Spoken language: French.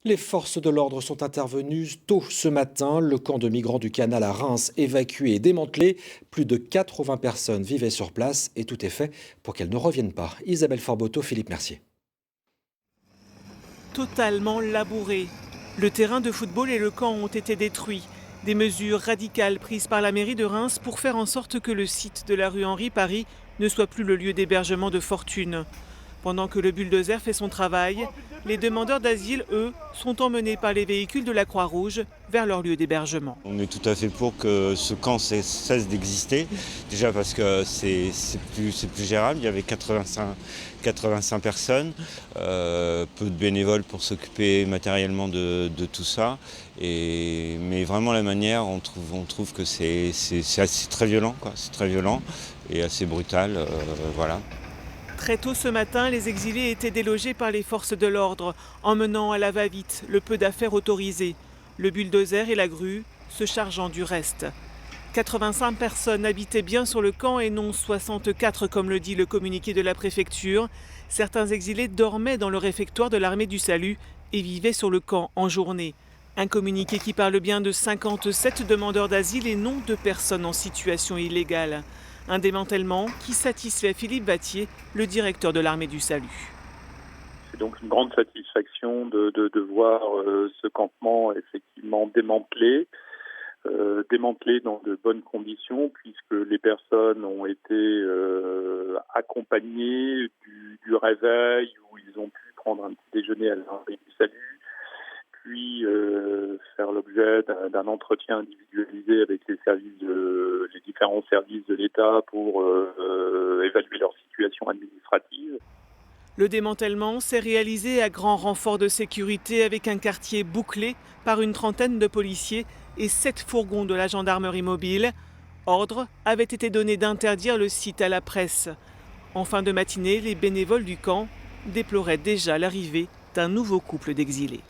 Les forces de l'ordre sont intervenues tôt ce matin. Le camp de migrants du canal à Reims évacué et démantelé. Plus de 80 personnes vivaient sur place et tout est fait pour qu'elles ne reviennent pas. Isabelle Forboto, Philippe Mercier. Totalement labouré. Le terrain de football et le camp ont été détruits. Des mesures radicales prises par la mairie de Reims pour faire en sorte que le site de la rue Henri-Paris ne soit plus le lieu d'hébergement de fortune. Pendant que le bulldozer fait son travail, les demandeurs d'asile, eux, sont emmenés par les véhicules de la Croix-Rouge vers leur lieu d'hébergement. On est tout à fait pour que ce camp cesse d'exister, déjà parce que c'est plus gérable. Il y avait 85 personnes, peu de bénévoles pour s'occuper matériellement de tout ça. Mais vraiment la manière, on trouve que c'est très violent, quoi. C'est très violent et assez brutal, voilà. Très tôt ce matin, les exilés étaient délogés par les forces de l'ordre, emmenant à la va-vite le peu d'affaires autorisées, le bulldozer et la grue se chargeant du reste. 85 personnes habitaient bien sur le camp et non 64 comme le dit le communiqué de la préfecture. Certains exilés dormaient dans le réfectoire de l'armée du salut et vivaient sur le camp en journée. Un communiqué qui parle bien de 57 demandeurs d'asile et non de personnes en situation illégale. Un démantèlement qui satisfait Philippe Battier, le directeur de l'armée du salut. C'est donc une grande satisfaction de voir ce campement effectivement démantelé dans de bonnes conditions puisque les personnes ont été accompagnées du réveil où ils ont pu prendre un petit déjeuner à l'armée du salut, puis faire l'objet d'un entretien individualisé avec les différents services de l'État pour évaluer leur situation administrative. Le démantèlement s'est réalisé à grand renfort de sécurité avec un quartier bouclé par une trentaine de policiers et 7 fourgons de la gendarmerie mobile. Ordre avait été donné d'interdire le site à la presse. En fin de matinée, les bénévoles du camp déploraient déjà l'arrivée d'un nouveau couple d'exilés.